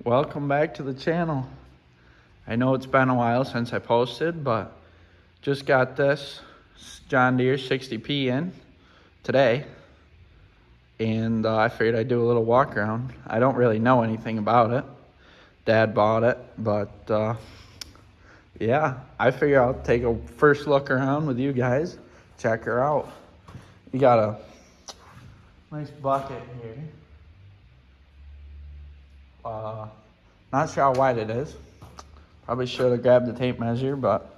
Welcome back to the channel. I know it's been a while since I posted, but just got this John Deere 60P in today, and I figured I'd do a little walk around. I don't really know anything about it. Dad bought it, but yeah, I figure I'll take a first look around with you guys, check her out. You got a nice bucket here. Not sure how wide it is. Probably should have grabbed the tape measure, but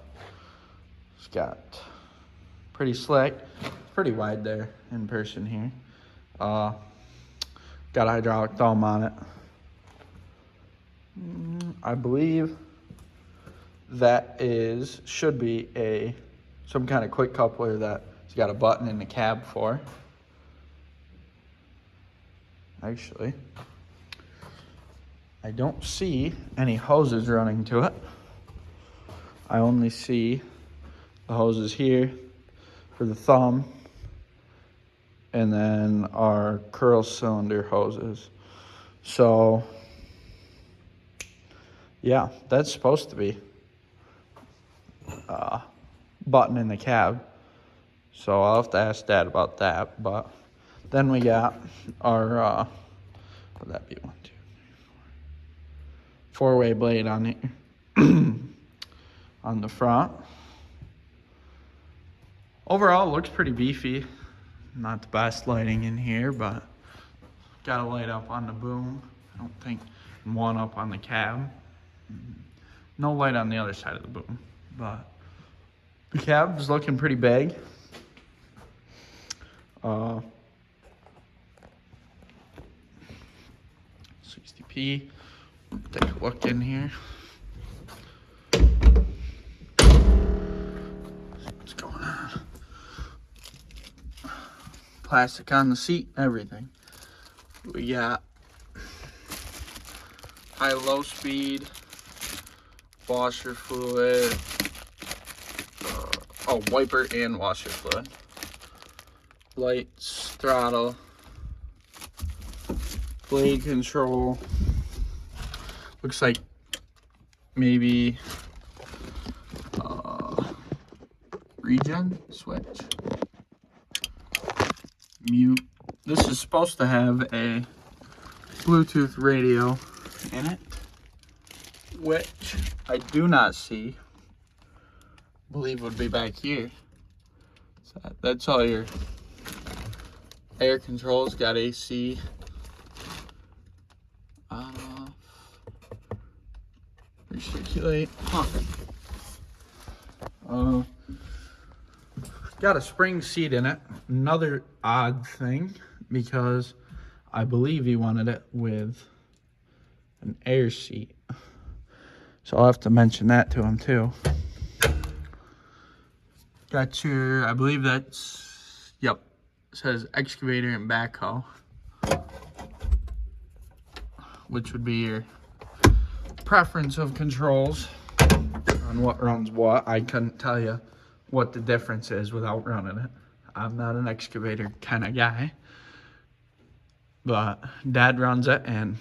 it's got pretty slick. It's pretty wide there in person here. Got a hydraulic thumb on it. I believe that should be some kind of quick coupler that it's got a button in the cab for. Actually, I don't see any hoses running to it. I only see the hoses here for the thumb and then our curl cylinder hoses. So yeah, that's supposed to be a button in the cab. So I'll have to ask Dad about that. But then we got our, would that be 1, 2, 3, 4, 4-way blade on here. On the front. Overall, it looks pretty beefy. Not the best lighting in here, but got a light up on the boom. I don't think one up on the cab. No light on the other side of the boom, but the cab's looking pretty big. 60P. Take a look in here. What's going on? Plastic on the seat, everything. We got high-low speed, washer fluid, wiper and washer fluid, lights, throttle, blade control. Looks like maybe regen switch, mute. This is supposed to have a Bluetooth radio in it, which I do not see. I believe would be back here. So that's all your air controls. Got AC. Recirculate. Got a spring seat in it. Another odd thing, because I believe he wanted it with an air seat. So I'll have to mention that to him too. Got your, I believe that's, yep, it says excavator and backhoe, which would be your preference of controls on what runs what. I couldn't tell you what the difference is without running it. I'm not an excavator kind of guy, but Dad runs it and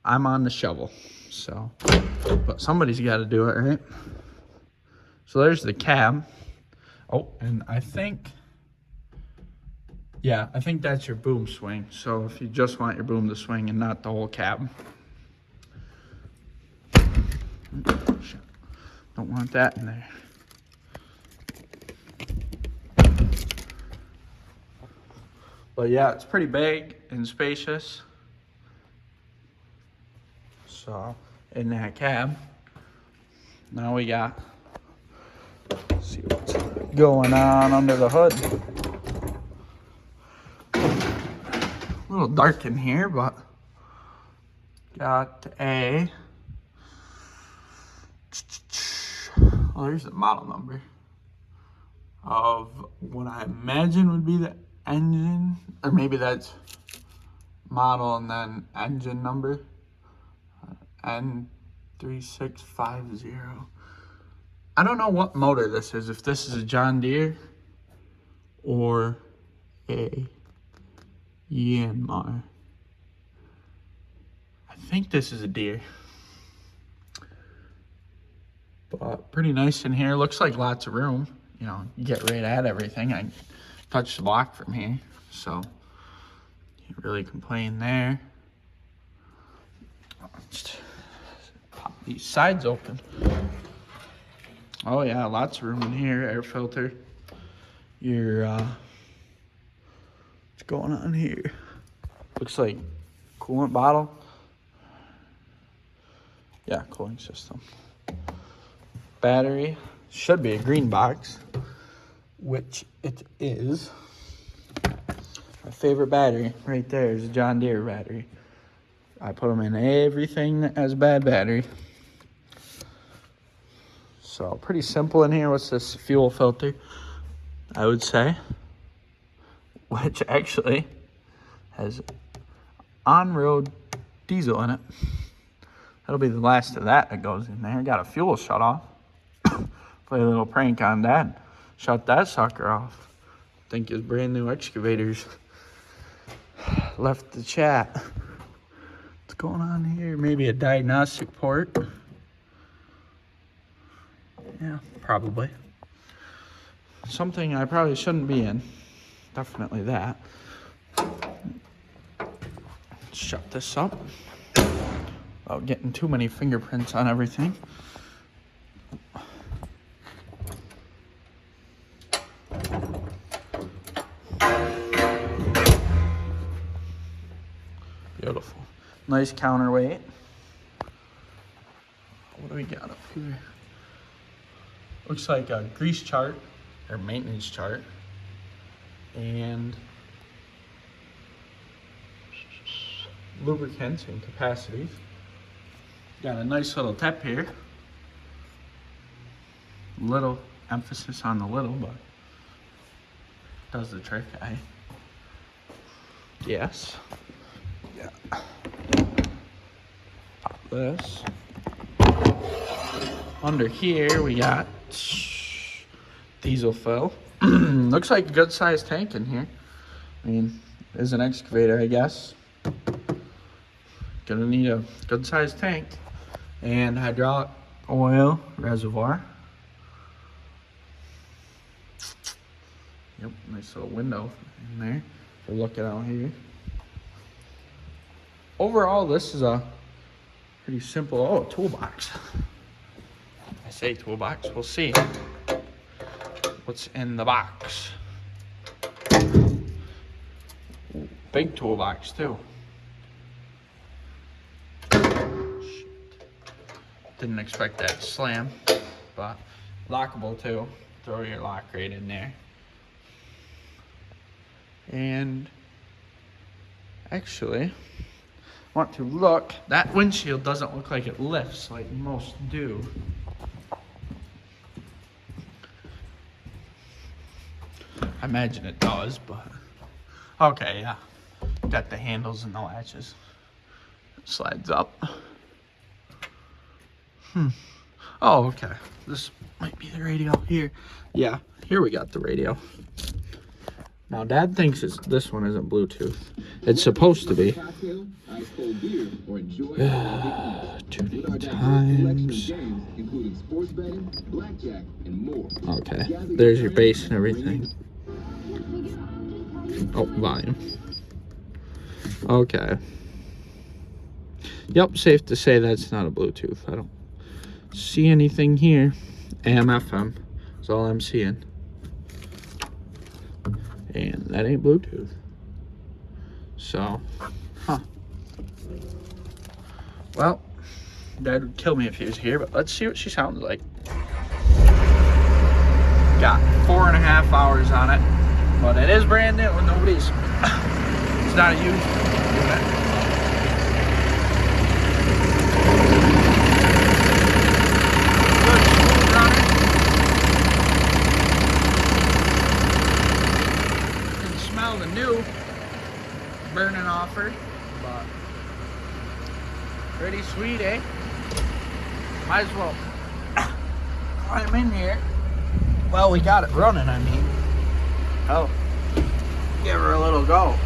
I'm on the shovel. So, but somebody's got to do it, right? So there's the cab. Oh, and I think that's your boom swing. So if you just want your boom to swing and not the whole cab. Don't want that in there. But yeah, it's pretty big and spacious. So in that cab, now we got, let's see what's going on under the hood. A little dark in here, but got a, well, there's the model number of what I imagine would be the engine, or maybe that's model and then engine number, N3650. I don't know what motor this is, if this is a John Deere or a Yanmar. I think this is a Deere. But pretty nice in here. Looks like lots of room. You know, you get right at everything. I touch the block from here, so can't really complain there. Just pop these sides open. Oh yeah, lots of room in here. Air filter. Your what's going on here? Looks like coolant bottle. Yeah, cooling system. Battery. Should be a green box, which it is. My favorite battery right there is a John Deere battery. I put them in everything that has a bad battery. So pretty simple in here. What's this? Fuel filter, I would say, which actually has on-road diesel in it. That'll be the last of that goes in there. Got a fuel shut off. Play a little prank on Dad. Shut that sucker off. Think his brand new excavators left the chat. What's going on here? Maybe a diagnostic port. Yeah, probably. Something I probably shouldn't be in. Definitely that. Shut this up without getting too many fingerprints on everything. Beautiful. Nice counterweight. What do we got up here? Looks like a grease chart or maintenance chart. And lubricants and capacities. Got a nice little tip here. Little emphasis on the little, but does the trick, eh? Yes. Yeah. Pop this. Under here we got diesel fill. Looks like a good sized tank in here. I mean, is an excavator, I guess. Gonna need a good sized tank. And hydraulic oil reservoir. Yep, nice little window in there for looking out here. Overall, this is a pretty simple, toolbox. I say toolbox, we'll see what's in the box. Ooh, big toolbox too. Shit. Didn't expect that to slam, but lockable too. Throw your lock right in there. And actually, want to look, that windshield doesn't look like it lifts like most do. I imagine it does, but okay, yeah. Got the handles and the latches. It slides up. Oh, okay. This might be the radio here. Yeah, here we got the radio. Now, Dad thinks this one isn't Bluetooth. It's supposed to be. 2 times. Okay, there's your bass and everything. Oh, volume. Okay. Yep, safe to say that's not a Bluetooth. I don't see anything here. AM, FM is all I'm seeing. And that ain't Bluetooth. So, well, Dad would kill me if he was here, but let's see what she sounds like. Got 4.5 hours on it, but it is brand new and nobody's, it's not a used unit. The new burning offer, but pretty sweet, eh? Might as well climb in here. Well, we got it running, I mean. Oh, give her a little go.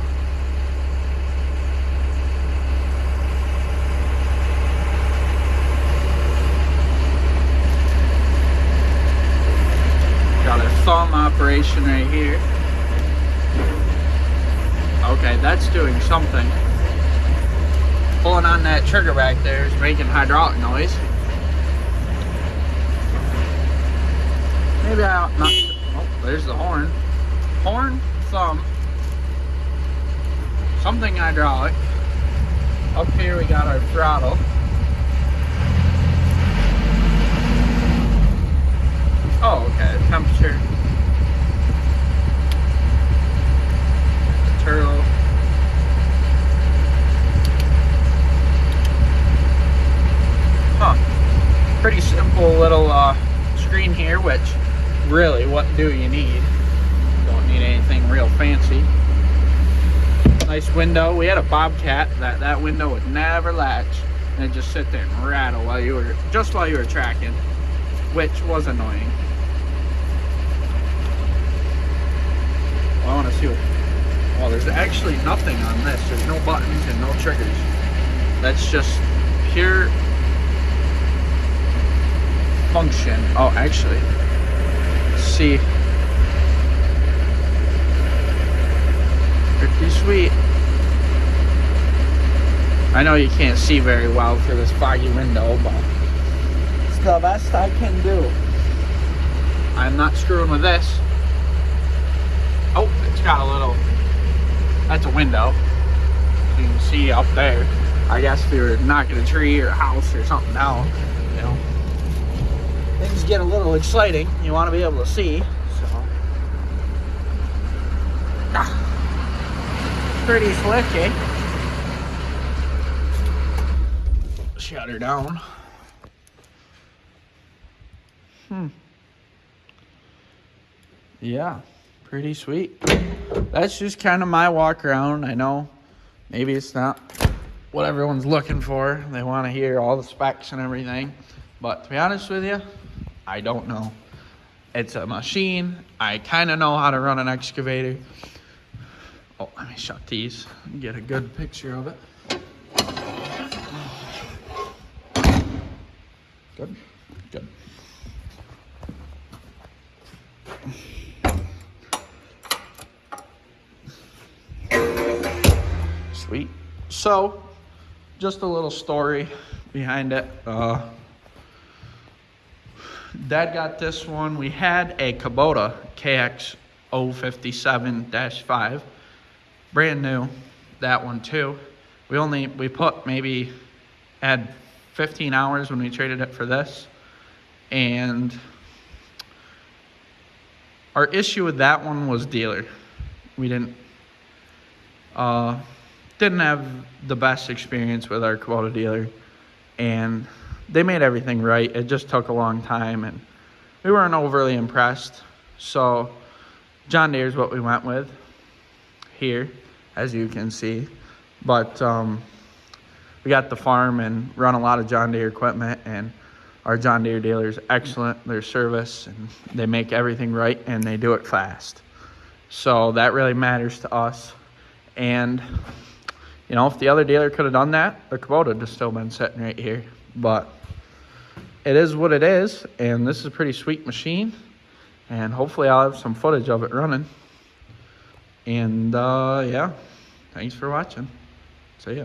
operation right here. Okay, that's doing something. Pulling on that trigger back there is making hydraulic noise. Maybe I ought not. Oh, there's the horn. Horn, thumb, something hydraulic. Up here we got our throttle. Oh, okay, temperature. Turtle. Huh. Pretty simple little screen here, which really, what do you need? Don't need anything real fancy. Nice window. We had a Bobcat that window would never latch, and it'd just sit there and rattle while you were tracking, which was annoying. Well, I want to see what. Well, there's actually nothing on this. There's no buttons and no triggers. That's just pure function. Oh, actually, let's see. Pretty sweet. I know you can't see very well through this foggy window, but it's the best I can do. I'm not screwing with this. Oh, it's got a little, that's a window. You can see up there. I guess if you were knocking a tree or a house or something down, you know, things get a little exciting. You want to be able to see, so. Pretty slick, eh? Shut her down. Yeah, pretty sweet. That's just kind of my walk around. I know maybe it's not what everyone's looking for. They want to hear all the specs and everything. But to be honest with you, I don't know. It's a machine. I kind of know how to run an excavator. Oh, let me shut these and get a good picture of it. Good, good. Sweet. So, just a little story behind it. Dad got this one. We had a Kubota KX 057-5. Brand new, that one too. We put maybe, had 15 hours when we traded it for this. And our issue with that one was dealer. We didn't have the best experience with our Kubota dealer. And they made everything right. It just took a long time and we weren't overly impressed. So John Deere is what we went with here, as you can see. But we got the farm and run a lot of John Deere equipment, and our John Deere dealer is excellent. Their service, and they make everything right and they do it fast. So that really matters to us. And you know, if the other dealer could have done that, the Kubota would have still been sitting right here. But it is what it is, and this is a pretty sweet machine. And hopefully I'll have some footage of it running. And yeah, thanks for watching. See ya.